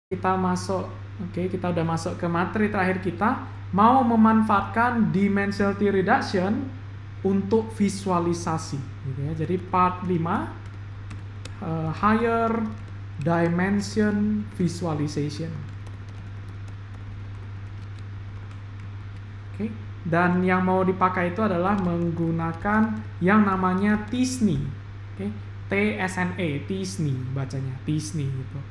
Kita udah masuk ke materi terakhir kita, mau memanfaatkan dimensionality reduction untuk visualisasi gitu ya. Jadi part 5 higher dimension visualization. Oke. Dan yang mau dipakai itu adalah menggunakan yang namanya T-SNE. Oke. T-S-N-E, T-SNE bacanya, T-SNE gitu.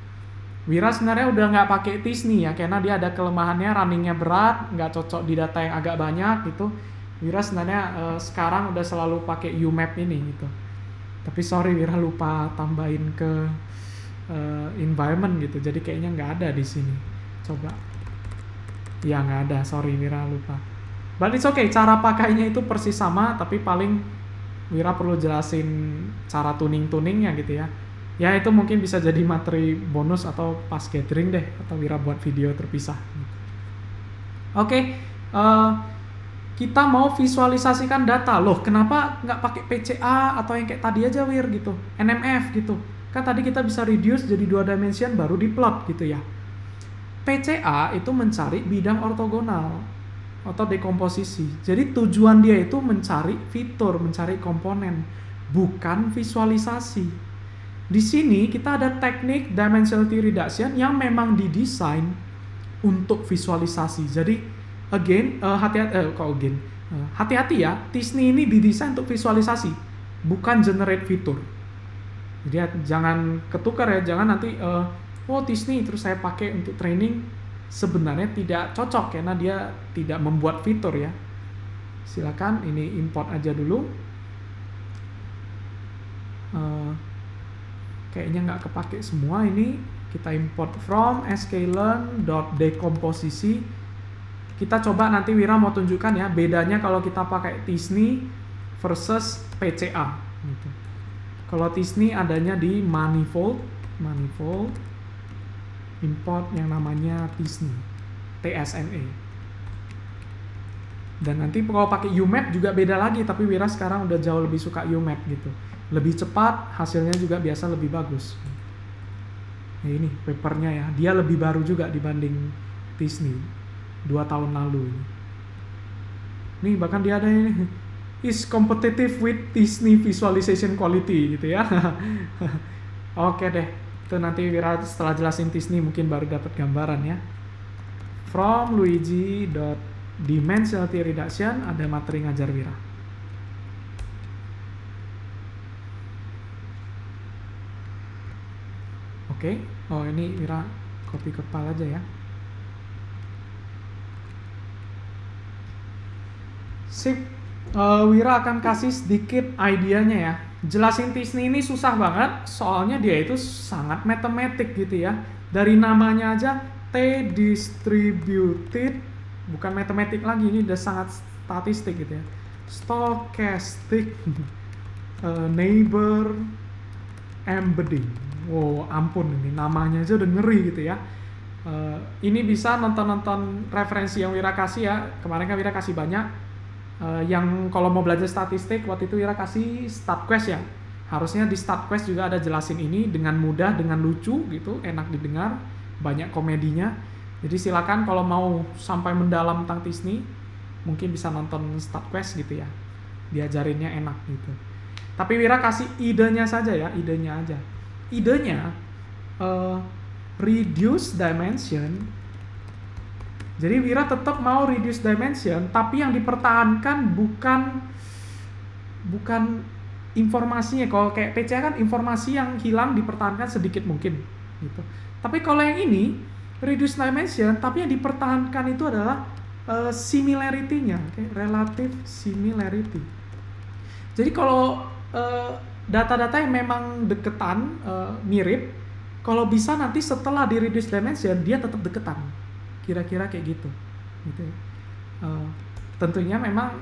Wira sebenarnya udah nggak pakai T-SNE ya, karena dia ada kelemahannya, runningnya berat, nggak cocok di data yang agak banyak gitu. Wira sebenarnya sekarang udah selalu pakai UMap ini gitu. Tapi sorry, Wira lupa tambahin ke environment gitu, jadi kayaknya nggak ada di sini. Coba, ya nggak ada, sorry Wira lupa. But it's okay, cara pakainya itu persis sama, tapi paling Wira perlu jelasin cara tuning-tuningnya gitu ya. Ya itu mungkin bisa jadi materi bonus atau pas gathering deh, atau Wira buat video terpisah. Oke, kita mau visualisasikan data. Loh, kenapa nggak pakai PCA atau yang kayak tadi aja Wir gitu, NMF gitu. Kan tadi kita bisa reduce jadi 2 dimension baru diplot gitu ya. PCA itu mencari bidang ortogonal atau dekomposisi. Jadi tujuan dia itu mencari fitur, mencari komponen, bukan visualisasi. Di sini kita ada teknik dimensionality reduction yang memang didesain untuk visualisasi. Jadi hati-hati ya, T-SNE ini didesain untuk visualisasi, bukan generate fitur. Jadi jangan ketukar ya, jangan nanti T-SNE terus saya pakai untuk training, sebenarnya tidak cocok karena dia tidak membuat fitur ya. Silakan ini import aja dulu. Kayaknya nggak kepake semua ini. Kita import from sklearn.decomposisi. Kita coba nanti Wira mau tunjukkan ya bedanya kalau kita pakai T-SNE versus PCA gitu. Kalau T-SNE adanya di manifold import yang namanya T-SNE, TSNE. Dan nanti kalau pakai UMap juga beda lagi, tapi Wira sekarang udah jauh lebih suka UMap gitu. Lebih cepat, hasilnya juga biasa lebih bagus. Nah, ini papernya ya, dia lebih baru juga dibanding T-SNE 2 tahun lalu ini. Nih bahkan dia ada ini, is competitive with T-SNE visualization quality gitu ya. Oke deh, itu nanti Wira setelah jelasin T-SNE mungkin baru dapat gambaran ya. From Luigi.dimensionality reduction ada materi ngajar Wira. Oke, oh ini Wira copy ke file aja ya. Sip, Wira akan kasih sedikit idenya ya. Jelasin T-SNE ini susah banget, soalnya dia itu sangat matematik gitu ya. Dari namanya aja T-distributed, bukan matematik lagi, ini udah sangat statistik gitu ya. Stochastic neighbor embedding. Wow, ampun, ini namanya aja udah ngeri gitu ya. Ini bisa nonton referensi yang Wira kasih ya. Kemarin kan Wira kasih banyak. Yang kalau mau belajar statistik waktu itu Wira kasih StatQuest ya. Harusnya di StatQuest juga ada jelasin ini dengan mudah, dengan lucu gitu, enak didengar, banyak komedinya. Jadi silakan kalau mau sampai mendalam tentang T-SNE, mungkin bisa nonton StatQuest gitu ya. Diajarinnya enak gitu. Tapi Wira kasih idenya saja ya, idenya aja. Idenya reduce dimension. Jadi Wira tetap mau reduce dimension, tapi yang dipertahankan bukan informasinya. Kalau kayak PCA kan informasi yang hilang dipertahankan sedikit mungkin gitu. Tapi kalau yang ini reduce dimension, tapi yang dipertahankan itu adalah similarity-nya, okay? Relative similarity. Jadi kalau data-data yang memang deketan, mirip, kalau bisa nanti setelah di reduce dimension dia tetap deketan, kira-kira kayak gitu ya. Tentunya memang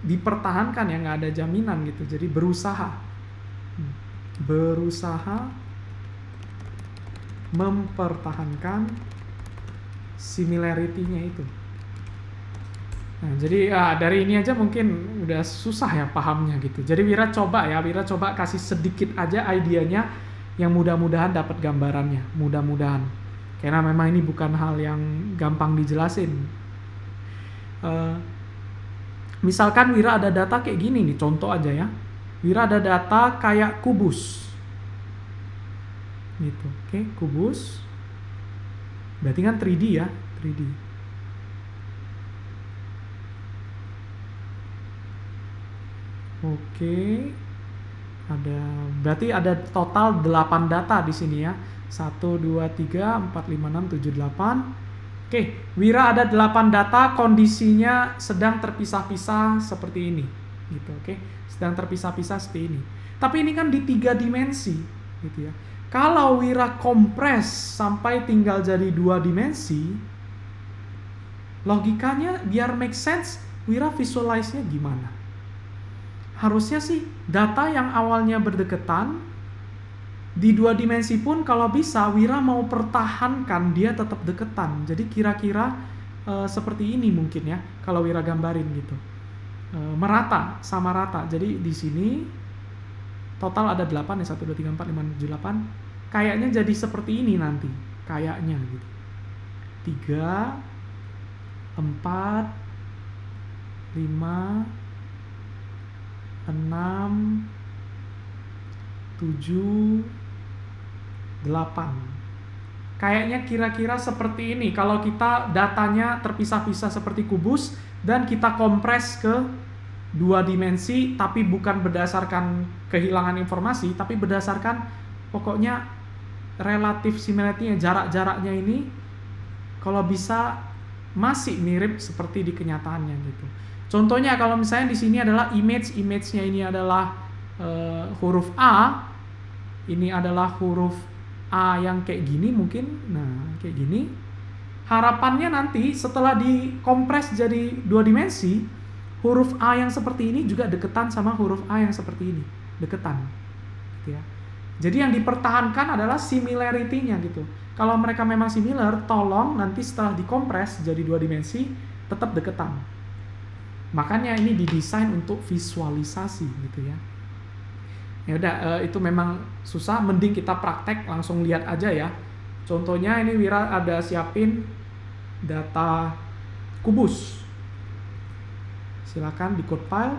dipertahankan ya, nggak ada jaminan gitu. Jadi berusaha mempertahankan similarity-nya itu. Nah, jadi dari ini aja mungkin udah susah ya pahamnya gitu. Jadi Wira coba kasih sedikit aja idenya yang mudah-mudahan dapat gambarannya, mudah-mudahan. Karena memang ini bukan hal yang gampang dijelasin. Misalkan Wira ada data kayak gini nih, contoh aja ya. Wira ada data kayak kubus. Gitu. Oke, kubus. Berarti kan 3D ya, 3D. Oke. Berarti ada total 8 data di sini ya. 1 2 3 4 5 6 7 8. Oke, Wira ada 8 data, kondisinya sedang terpisah-pisah seperti ini. Gitu, oke. Sedang terpisah-pisah seperti ini. Tapi ini kan di 3 dimensi, gitu ya. Kalau Wira kompres sampai tinggal jadi 2 dimensi, logikanya biar make sense, Wira visualize-nya gimana? Harusnya sih data yang awalnya berdekatan, di 2 dimensi pun kalau bisa Wira mau pertahankan dia tetap deketan. Jadi kira-kira seperti ini mungkin ya, kalau Wira gambarin gitu. Merata, sama rata. Jadi di sini total ada 8 ya, 1 2 3 4 5 6 7 8. Kayaknya jadi seperti ini nanti, kayaknya gitu. 3 4 5 6 7 8. Kayaknya kira-kira seperti ini kalau kita datanya terpisah-pisah seperti kubus dan kita kompres ke 2 dimensi, tapi bukan berdasarkan kehilangan informasi, tapi berdasarkan pokoknya relatif similarity-nya, jarak-jaraknya ini kalau bisa masih mirip seperti di kenyataannya gitu. Contohnya kalau misalnya di sini adalah image-nya ini adalah huruf A, ini adalah huruf A yang kayak gini mungkin, nah kayak gini. Harapannya nanti setelah dikompres jadi 2 dimensi, huruf A yang seperti ini juga deketan sama huruf A yang seperti ini, deketan, gitu ya. Jadi yang dipertahankan adalah similarity-nya gitu. Kalau mereka memang similar, tolong nanti setelah dikompres jadi 2 dimensi tetap deketan. Makanya ini didesain untuk visualisasi gitu ya. Ya udah, itu memang susah, mending kita praktek langsung lihat aja ya. Contohnya ini Wira ada siapin data kubus. Silakan di code file.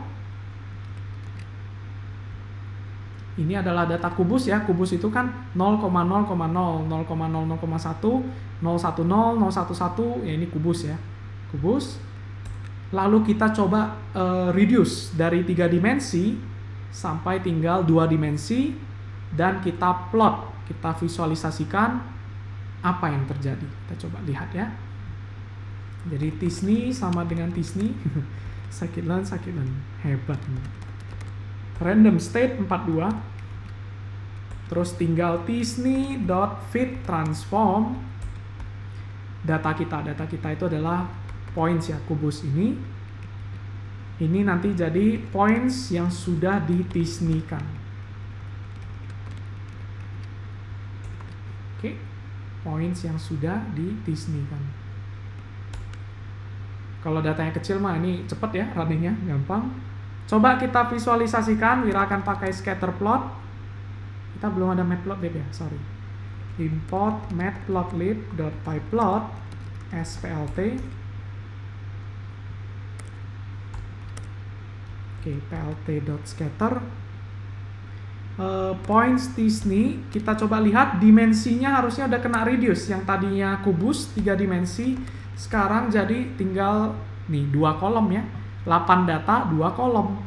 Ini adalah data kubus ya. Kubus itu kan 0,0,0, 0,00,1, 0,10, 011, ya ini kubus ya. Kubus. Lalu kita coba reduce dari 3 dimensi sampai tinggal 2 dimensi dan kita plot, kita visualisasikan apa yang terjadi. Kita coba lihat ya. Jadi Tisni sama dengan Tisni. Scikit-learn, hebat. Random state 42. Terus tinggal Tisni.fit transform data kita itu adalah points ya, kubus ini. Ini nanti jadi points yang sudah ditisnikan. Oke, points yang sudah ditisnikan. Kalau datanya kecil mah ini cepet ya, runningnya gampang. Coba kita visualisasikan, Wira akan pakai scatter plot. Kita belum ada matplotlib ya, sorry. Import matplotlib.pyplot splt. Oke, plt.scatter. Points Tisni, kita coba lihat dimensinya harusnya udah kena reduce. Yang tadinya kubus 3 dimensi, sekarang jadi tinggal nih 2 kolom ya. 8 data, 2 kolom.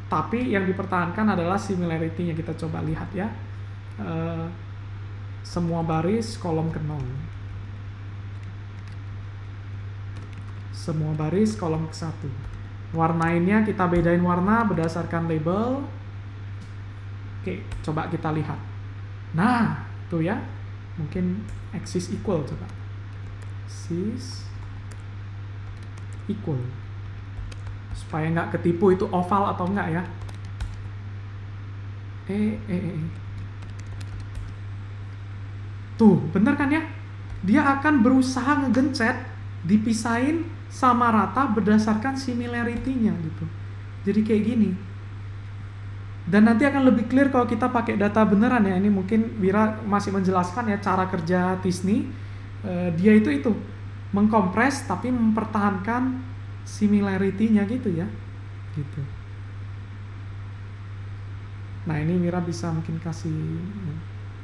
Tapi yang dipertahankan adalah similarity-nya. Kita coba lihat ya. Semua baris kolom ke 0. Semua baris kolom ke 1. Warnainnya kita bedain warna berdasarkan label. Oke, coba kita lihat. Nah, tuh ya. Mungkin axis equal coba. Axis equal. Supaya nggak ketipu itu oval atau enggak ya. Tuh, bener kan ya? Dia akan berusaha ngegencet, dipisahin sama rata berdasarkan similarity-nya gitu. Jadi kayak gini. Dan nanti akan lebih clear kalau kita pakai data beneran ya. Ini mungkin Wira masih menjelaskan ya cara kerja Tisni. dia itu mengkompres tapi mempertahankan similarity-nya gitu ya, gitu. Nah ini Mira bisa mungkin kasih,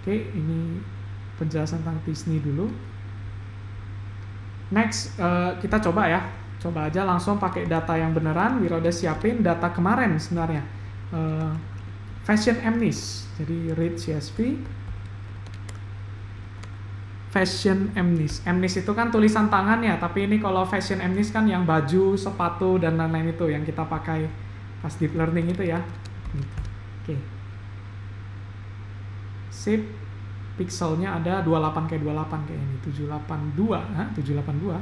oke, ini penjelasan tentang Disney dulu. Next, kita coba ya, coba aja langsung pakai data yang beneran. Wira udah siapin data kemarin sebenarnya, Fashion Amnis. Jadi read CSV Fashion Amnis. Amnis itu kan tulisan tangan ya, tapi ini kalau Fashion Amnis kan yang baju, sepatu dan lain-lain itu yang kita pakai pas deep learning itu ya. Gitu. Oke. Sip. Pixelnya ada 28 kayak 28 kayak ini, 782, 782.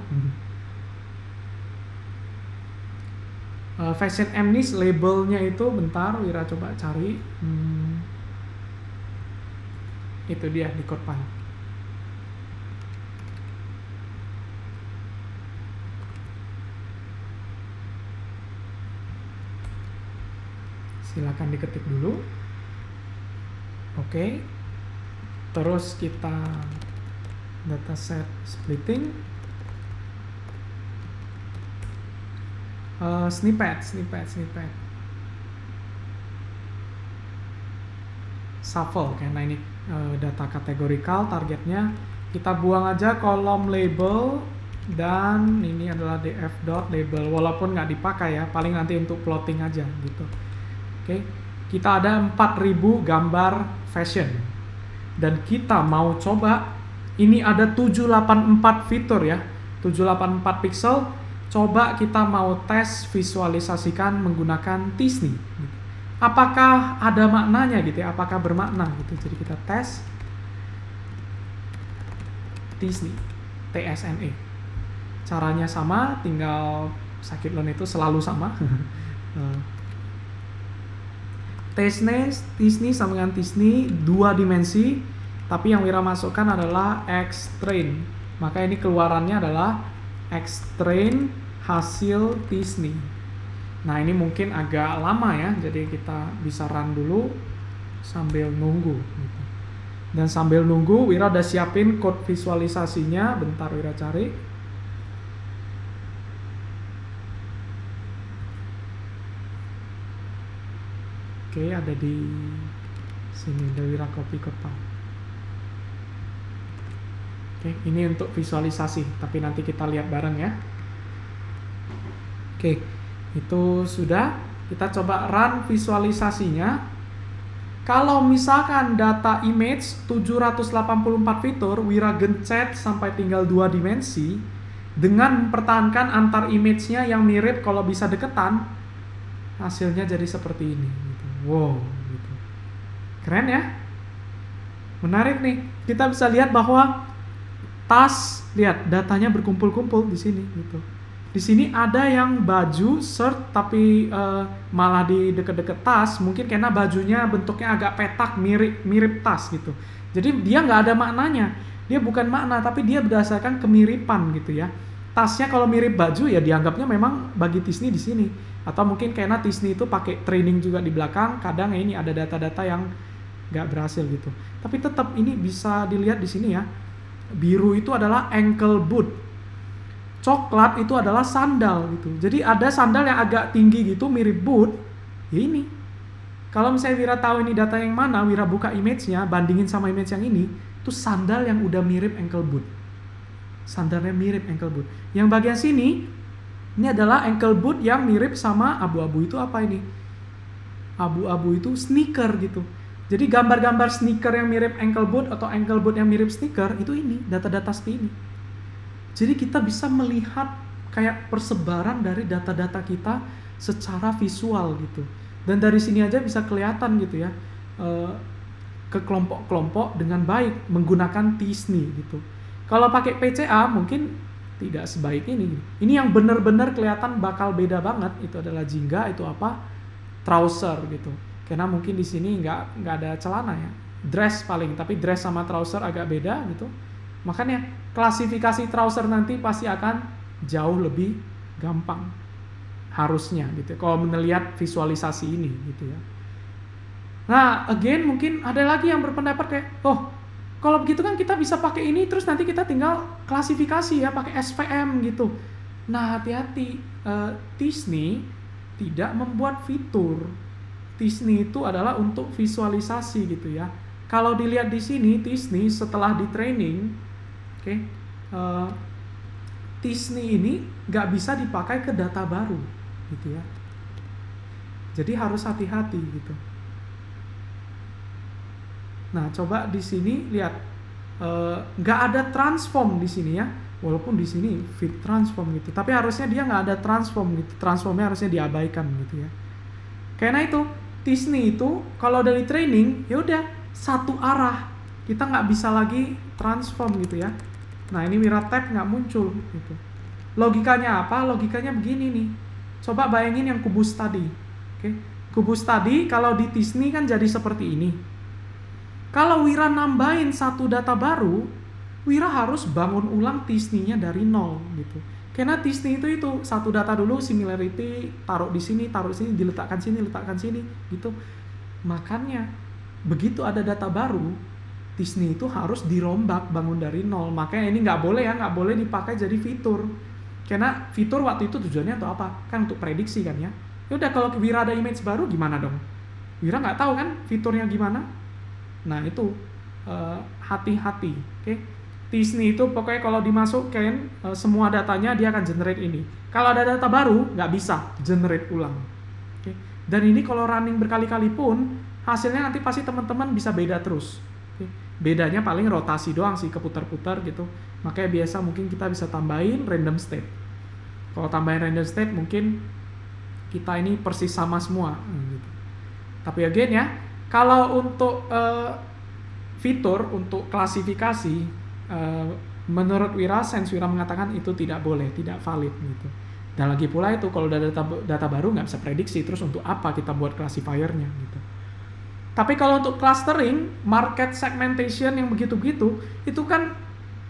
Fashion Amnis labelnya itu bentar, Wira coba cari. Itu dia di CodePen. Silakan diketik dulu. Oke. Terus kita dataset splitting, snippet, shuffle karena ini data kategorikal. Targetnya kita buang aja kolom label dan ini adalah df.label, walaupun nggak dipakai ya, paling nanti untuk plotting aja gitu. Oke, kita ada 4000 gambar fashion. Dan kita mau coba, ini ada 784 fitur ya, 784 pixel. Coba kita mau tes visualisasikan menggunakan Disney. Apakah ada maknanya gitu ya, apakah bermakna gitu. Jadi kita tes Disney, TSNE. Caranya sama, tinggal scikit-learn itu selalu sama. Disney sama dengan Disney 2 dimensi, tapi yang Wira masukkan adalah X-train. Maka ini keluarannya adalah X-train hasil Disney. Nah ini mungkin agak lama ya, jadi kita bisa run dulu sambil nunggu gitu. Dan sambil nunggu Wira udah siapin code visualisasinya, bentar Wira cari. Oke, ada di sini, Wira copy CodePen. Oke, ini untuk visualisasi, tapi nanti kita lihat bareng ya. Oke, itu sudah. Kita coba run visualisasinya. Kalau misalkan data image 784 fitur, Wira gencet sampai tinggal 2 dimensi, dengan mempertahankan antar image-nya yang mirip kalau bisa deketan, hasilnya jadi seperti ini. Wow, gitu. Keren ya? Menarik nih. Kita bisa lihat bahwa tas, lihat datanya berkumpul-kumpul di sini gitu. Di sini ada yang baju shirt tapi malah di deket-deket tas, mungkin karena bajunya bentuknya agak petak, mirip tas gitu. Jadi dia nggak ada maknanya. Dia bukan makna, tapi dia berdasarkan kemiripan gitu ya. Tasnya kalau mirip baju ya dianggapnya memang bagi Disney di sini. Atau mungkin karena Disney itu pakai training juga di belakang, kadang ini ada data-data yang nggak berhasil gitu. Tapi tetap ini bisa dilihat di sini ya. Biru itu adalah ankle boot. Coklat itu adalah sandal gitu. Jadi ada sandal yang agak tinggi gitu mirip boot. Ya ini. Kalau misalnya Wira tahu ini data yang mana, Wira buka image-nya, bandingin sama image yang ini, itu sandal yang udah mirip ankle boot. Sandalnya mirip ankle boot. Yang bagian sini, ini adalah ankle boot yang mirip sama abu-abu. Itu apa ini? Abu-abu itu sneaker gitu. Jadi gambar-gambar sneaker yang mirip ankle boot atau ankle boot yang mirip sneaker, itu ini, data-data seperti ini. Jadi kita bisa melihat kayak persebaran dari data-data kita secara visual gitu. Dan dari sini aja bisa kelihatan gitu ya, ke kelompok-kelompok dengan baik menggunakan Disney gitu. Kalau pakai PCA mungkin tidak sebaik ini. Ini yang benar-benar kelihatan bakal beda banget. Itu adalah jingga, itu apa? Trouser gitu. Karena mungkin di sini nggak ada celana ya. Dress paling, tapi dress sama trouser agak beda gitu. Makanya klasifikasi trouser nanti pasti akan jauh lebih gampang. Harusnya gitu. Kalau melihat visualisasi ini gitu ya. Nah, again mungkin ada lagi yang berpendapat kayak, oh Kalau begitu kan kita bisa pakai ini, terus nanti kita tinggal klasifikasi ya, pakai SVM gitu. Nah, hati-hati, Tisni tidak membuat fitur. Tisni itu adalah untuk visualisasi gitu ya. Kalau dilihat di sini, Tisni setelah di training, oke, Tisni ini nggak bisa dipakai ke data baru, gitu ya. Jadi harus hati-hati gitu. Nah, coba di sini lihat, nggak ada transform di sini ya, walaupun di sini fit transform gitu, tapi harusnya dia nggak ada transform gitu, transformnya harusnya diabaikan gitu ya. Karena itu Tisni itu kalau dari training ya udah satu arah, kita nggak bisa lagi transform gitu ya. Nah, ini Wira tab nggak muncul gitu. Logikanya apa? Logikanya begini nih. Coba bayangin yang kubus tadi. Oke. Kubus tadi kalau di Tisni kan jadi seperti ini. Kalau Wira nambahin satu data baru, Wira harus bangun ulang Tisni-nya dari nol gitu. Karena Tisni itu satu data dulu, similarity, taruh di sini, diletakkan sini, letakkan sini gitu. Makanya begitu ada data baru, Tisni itu harus dirombak, bangun dari nol. Makanya ini nggak boleh ya, nggak boleh dipakai jadi fitur. Karena fitur waktu itu tujuannya untuk apa? Kan untuk prediksi kan ya. Ya udah, kalau Wira ada image baru gimana dong? Wira nggak tahu kan fiturnya gimana? Nah itu hati-hati, oke? Tisni itu pokoknya kalau dimasukin semua datanya dia akan generate ini. Kalau ada data baru nggak bisa generate ulang, oke? Dan ini kalau running berkali-kali pun hasilnya nanti pasti teman-teman bisa beda terus. Oke? Bedanya paling rotasi doang sih, keputar-putar gitu. Makanya biasa mungkin kita bisa tambahin random state. Kalau tambahin random state mungkin kita ini persis sama semua. Gitu. Tapi again ya, kalau untuk fitur, untuk klasifikasi, menurut Wira, Sense Wira mengatakan itu tidak boleh, tidak valid gitu. Dan lagi pula itu kalau ada data baru nggak bisa prediksi, terus untuk apa kita buat classifiernya gitu. Tapi kalau untuk clustering, market segmentation yang begitu-begitu, itu kan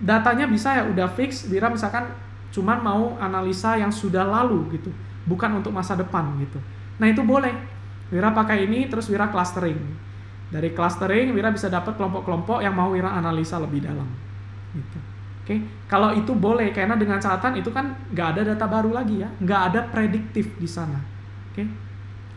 datanya bisa ya udah fix. Wira misalkan cuman mau analisa yang sudah lalu gitu, bukan untuk masa depan gitu. Nah itu boleh. Wira pakai ini, terus Wira clustering. Dari clustering, Wira bisa dapat kelompok-kelompok yang mau Wira analisa lebih dalam. Gitu. Oke, kalau itu boleh, karena dengan catatan itu kan nggak ada data baru lagi ya, nggak ada prediktif di sana. Oke,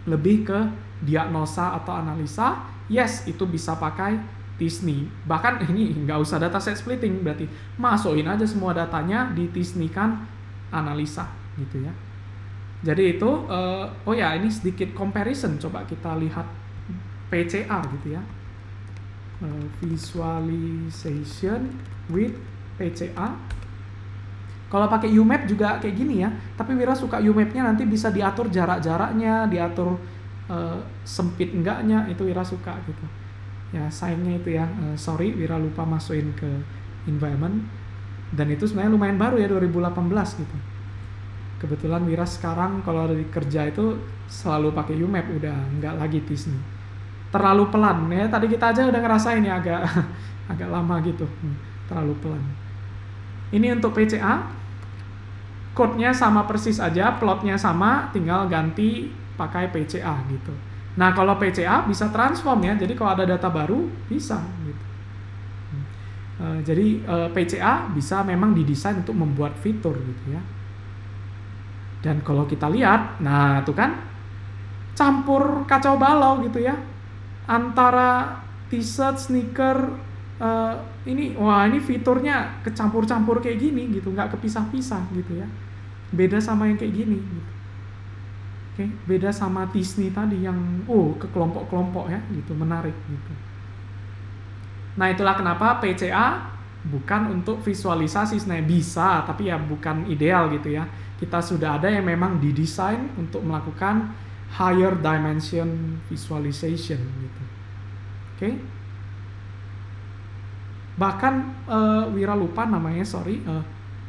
lebih ke diagnosa atau analisa. Yes, itu bisa pakai Tisni. Bahkan ini nggak usah dataset splitting, berarti masukin aja semua datanya di Tisni kan analisa, gitu ya. Jadi itu, oh ya ini sedikit comparison, coba kita lihat PCA gitu ya, visualization with PCA. Kalau pakai UMap juga kayak gini ya, tapi Wira suka UMap-nya nanti bisa diatur jarak-jaraknya, diatur sempit enggaknya, itu Wira suka gitu. Ya sayangnya itu ya, sorry Wira lupa masukin ke environment, dan itu sebenarnya lumayan baru ya 2018 gitu. Kebetulan Wira sekarang kalau ada di kerja itu selalu pakai UMap, udah nggak lagi Tisni. Terlalu pelan ya, tadi kita aja udah ngerasain ya agak agak lama gitu, terlalu pelan. Ini untuk PCA, code-nya sama persis aja, plotnya sama, tinggal ganti pakai PCA gitu. Nah kalau PCA bisa transform ya, jadi kalau ada data baru bisa gitu. Jadi PCA bisa memang didesain untuk membuat fitur gitu ya. Dan kalau kita lihat, nah itu kan campur kacau balau gitu ya, antara t-shirt, sneaker, ini fiturnya kecampur-campur kayak gini gitu, nggak kepisah-pisah gitu ya. Beda sama yang kayak gini gitu. Oke, beda sama Tisni tadi yang ke kelompok-kelompok ya gitu, menarik gitu. Nah itulah kenapa PCA bukan untuk visualisasi, sebenarnya bisa tapi ya bukan ideal gitu ya. Kita sudah ada yang memang didesain untuk melakukan higher dimension visualization gitu. Oke. Bahkan Wira lupa namanya, sorry.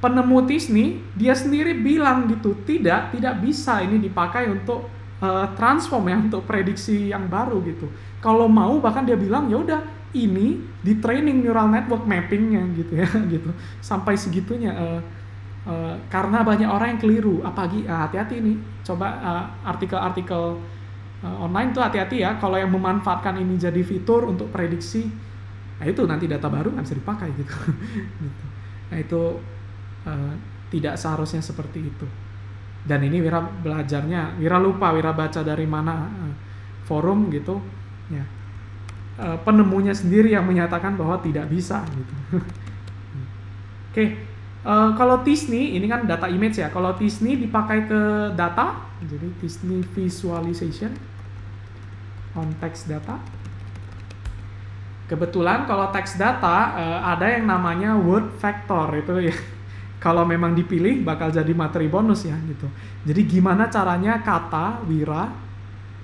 Penemu Tisni dia sendiri bilang gitu, tidak bisa ini dipakai untuk transform ya, untuk prediksi yang baru gitu. Kalau mau bahkan dia bilang ya udah ini di training neural network mappingnya gitu ya gitu, sampai segitunya. Karena banyak orang yang keliru, apalagi hati-hati nih, coba artikel-artikel online tuh hati-hati ya, kalau yang memanfaatkan ini jadi fitur untuk prediksi, Nah itu nanti data baru nggak bisa dipakai gitu. Gitu. Nah itu tidak seharusnya seperti itu. Dan ini Wira belajarnya, Wira lupa, Wira baca dari mana forum gitu, ya. Penemunya sendiri yang menyatakan bahwa tidak bisa gitu. Oke, kalau Tisni ini kan data image ya. Kalau Tisni dipakai ke data, jadi Tisni visualization on text data. Kebetulan kalau text data ada yang namanya word factor itu ya. Kalau memang dipilih bakal jadi materi bonus ya gitu. Jadi gimana caranya kata Wira,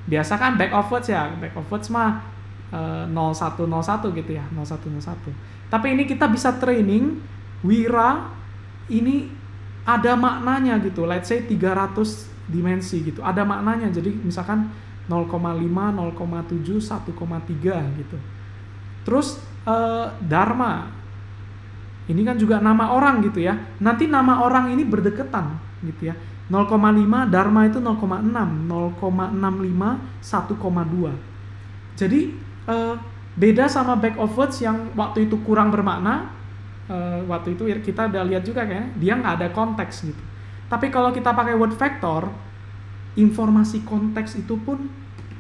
biasa kan back of words ya. Back of words mah 0101 gitu ya, 0101. Tapi ini kita bisa training Wira ini ada maknanya gitu. Let's say 300 dimensi gitu. Ada maknanya. Jadi misalkan 0,5, 0,7, 1,3 gitu. Terus Dharma, ini kan juga nama orang gitu ya. Nanti nama orang ini berdekatan gitu ya. 0,5 Dharma itu 0,6, 0,65 1,2. Jadi beda sama back of words yang waktu itu kurang bermakna. Waktu itu kita udah lihat juga kayaknya dia nggak ada konteks gitu. Tapi kalau kita pakai word factor, informasi konteks itu pun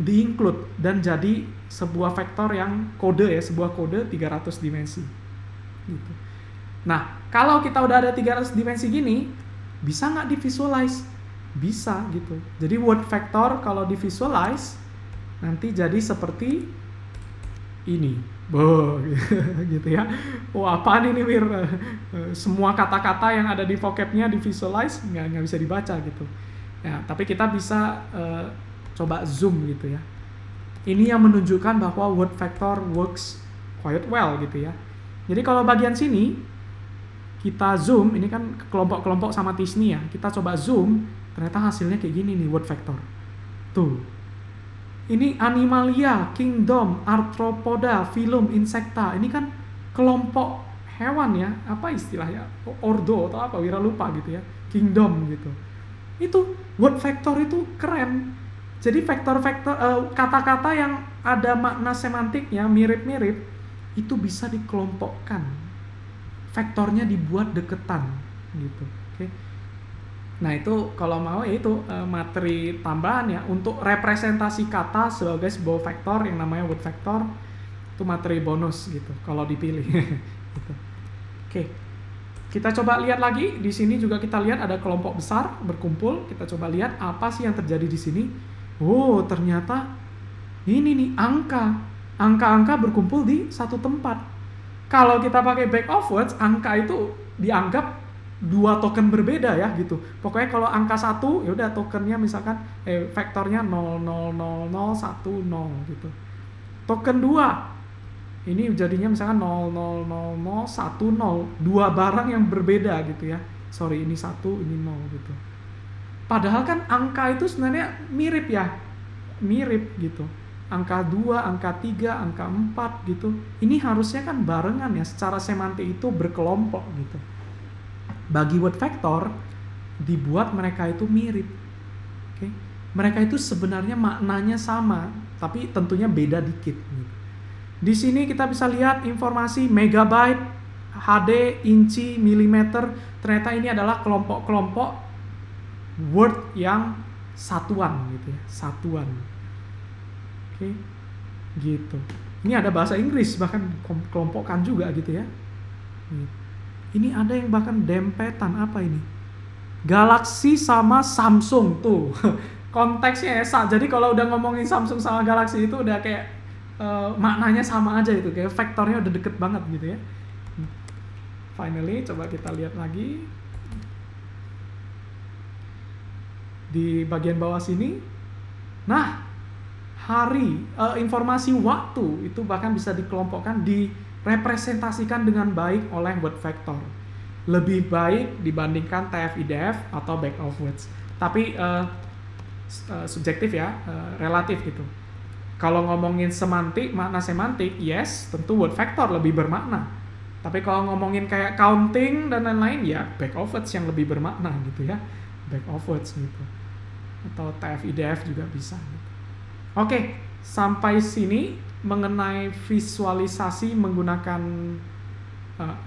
di-include dan jadi sebuah vektor yang kode ya, sebuah kode 300 dimensi gitu. Nah, kalau kita udah ada 300 dimensi gini, bisa nggak di-visualize? Bisa gitu. Jadi word vector kalau di-visualize nanti jadi seperti ini. Gitu ya. Wah, apaan ini Wir? Semua kata-kata yang ada di vocabnya di-visualize nggak bisa dibaca gitu. Ya, tapi kita bisa coba zoom gitu ya. Ini yang menunjukkan bahwa word factor works quite well gitu ya. Jadi kalau bagian sini kita zoom, ini kan kelompok-kelompok sama Tisni ya. Kita coba zoom, ternyata hasilnya kayak gini nih word factor. Tuh. Ini Animalia, Kingdom, Arthropoda, Phylum, Insecta. Ini kan kelompok hewan ya. Apa istilahnya? Ordo atau apa? Wira lupa gitu ya. Kingdom gitu. Itu word factor itu keren. Jadi vektor-vektor kata-kata yang ada makna semantiknya mirip-mirip itu bisa dikelompokkan. Vektornya dibuat deketan gitu. Oke. Nah, itu kalau mau ya itu materi tambahan ya untuk representasi kata sebagai sebuah vektor yang namanya word vector. Itu materi bonus gitu kalau dipilih. Gitu. Oke. Kita coba lihat lagi, di sini juga kita lihat ada kelompok besar berkumpul. Kita coba lihat apa sih yang terjadi di sini. Oh, ternyata ini nih angka-angka berkumpul di satu tempat. Kalau kita pakai back of words, angka itu dianggap dua token berbeda ya gitu. Pokoknya kalau angka 1 ya udah tokennya misalkan vektornya 00010 gitu. Token 2 ini jadinya misalkan 00010, dua barang yang berbeda gitu ya. Sorry, ini 1, ini 0 gitu. Padahal kan angka itu sebenarnya mirip ya. Mirip gitu. Angka 2, angka 3, angka 4 gitu. Ini harusnya kan barengan ya. Secara semantik itu berkelompok gitu. Bagi word vector, dibuat mereka itu mirip. Oke. Mereka itu sebenarnya maknanya sama. Tapi tentunya beda dikit gitu. Di sini kita bisa lihat informasi megabyte, HD, inci, milimeter. Ternyata ini adalah kelompok-kelompok word yang satuan gitu ya, satuan. Oke, gitu. Ini ada bahasa Inggris bahkan kelompokkan juga gitu ya. Ini ada yang bahkan dempetan, apa ini? Galaxy sama Samsung tuh. Konteksnya ya, jadi kalau udah ngomongin Samsung sama Galaxy itu udah kayak maknanya sama aja itu, kayak vektornya udah deket banget gitu ya. Finally, coba kita lihat lagi. Di bagian bawah sini, nah hari, informasi waktu itu bahkan bisa dikelompokkan, direpresentasikan dengan baik oleh word vector, lebih baik dibandingkan TF-IDF atau back of words. Tapi subjektif ya, relatif gitu. Kalau ngomongin semantik, makna semantik, yes, tentu word vector lebih bermakna. Tapi kalau ngomongin kayak counting dan lain-lain, ya back of words yang lebih bermakna gitu ya, back of words gitu. Atau TF-IDF juga bisa. Oke, sampai sini mengenai visualisasi menggunakan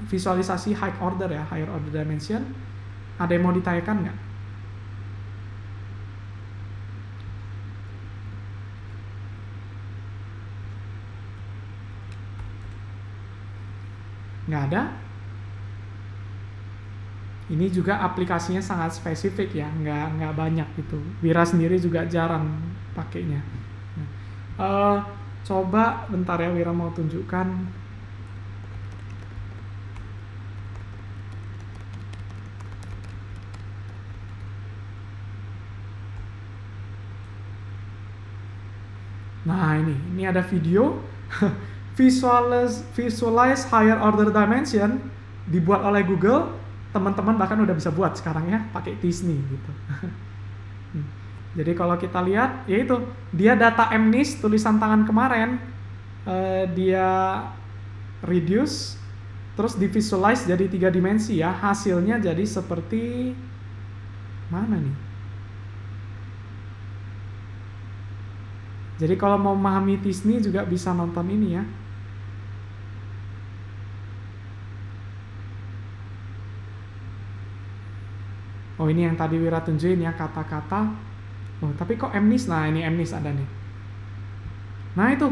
visualisasi higher order dimension. Ada yang mau ditanyakan nggak? Nggak ada? Ini juga aplikasinya sangat spesifik ya, nggak banyak gitu. Wira sendiri juga jarang pakainya. Coba bentar ya, Wira mau tunjukkan. Nah ini ada video visualize higher order dimension dibuat oleh Google. Teman-teman bahkan udah bisa buat sekarang ya pakai Disney gitu. Jadi kalau kita lihat, yaitu dia data MNIST tulisan tangan kemarin, dia reduce, terus divisualize jadi 3 dimensi ya. Hasilnya jadi seperti mana nih? Jadi kalau mau memahami Disney juga bisa nonton ini ya. Oh ini yang tadi Wira tunjukin ya, kata-kata. Oh, tapi kok MNIST? Nah, ini MNIST ada nih. Nah, itu.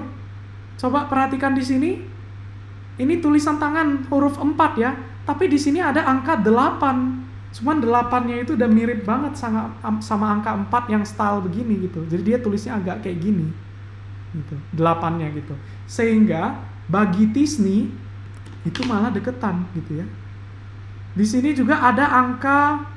Coba perhatikan di sini. Ini tulisan tangan huruf 4 ya. Tapi di sini ada angka 8. Cuman 8-nya itu udah mirip banget sama angka 4 yang style begini gitu. Jadi dia tulisnya agak kayak gini. Gitu. 8-nya gitu. Sehingga bagi Disney itu malah deketan gitu ya. Di sini juga ada angka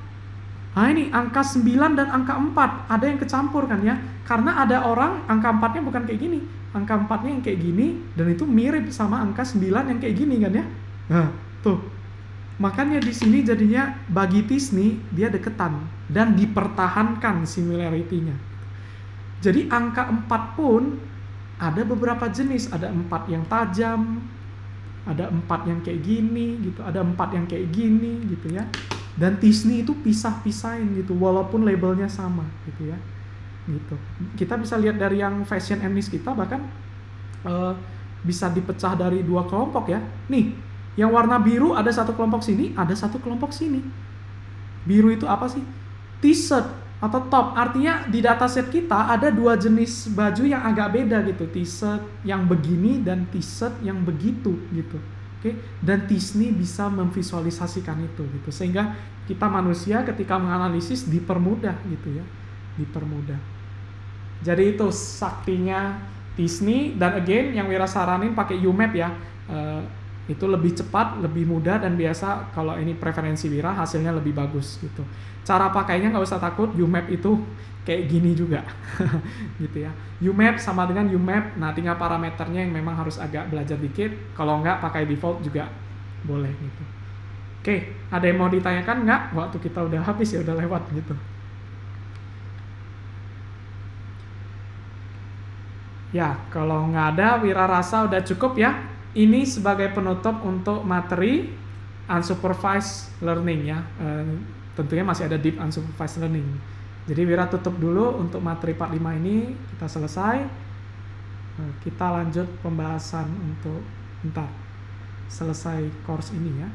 ini angka 9 dan angka 4, ada yang kecampur kan ya. Karena ada orang angka 4-nya bukan kayak gini. Angka 4-nya yang kayak gini, dan itu mirip sama angka 9 yang kayak gini kan ya. Nah, tuh. Makanya di sini jadinya bagi Disney, dia deketan. Dan dipertahankan similarity-nya. Jadi angka 4 pun, ada beberapa jenis. Ada 4 yang tajam, ada 4 yang kayak gini gitu, ada 4 yang kayak gini gitu ya. Dan Disney itu pisah-pisahin gitu, walaupun labelnya sama gitu ya. Gitu. Kita bisa lihat dari yang fashion MNIST kita bahkan bisa dipecah dari 2 kelompok ya. Nih, yang warna biru ada satu kelompok sini, ada satu kelompok sini. Biru itu apa sih? T-shirt atau top. Artinya di dataset kita ada 2 jenis baju yang agak beda gitu. T-shirt yang begini dan T-shirt yang begitu gitu. Dan Disney bisa memvisualisasikan itu gitu, sehingga kita manusia ketika menganalisis dipermudah gitu ya, dipermudah. Jadi itu saktinya Disney. Dan again yang Wira saranin pakai UMap ya, itu lebih cepat, lebih mudah, dan biasa kalau ini preferensi Wira hasilnya lebih bagus gitu. Cara pakainya nggak usah takut, UMap itu kayak gini juga gitu ya. UMap sama dengan UMap, nah tinggal parameternya yang memang harus agak belajar dikit. Kalau nggak pakai default juga boleh gitu. Oke, ada yang mau ditanyakan nggak? Waktu kita udah habis ya, udah lewat gitu. Ya, kalau nggak ada, Wira rasa udah cukup ya. Ini sebagai penutup untuk materi unsupervised learning ya. Tentunya masih ada deep unsupervised learning. Jadi Wira tutup dulu untuk materi part 5 ini, kita selesai. Kita lanjut pembahasan untuk selesai course ini ya.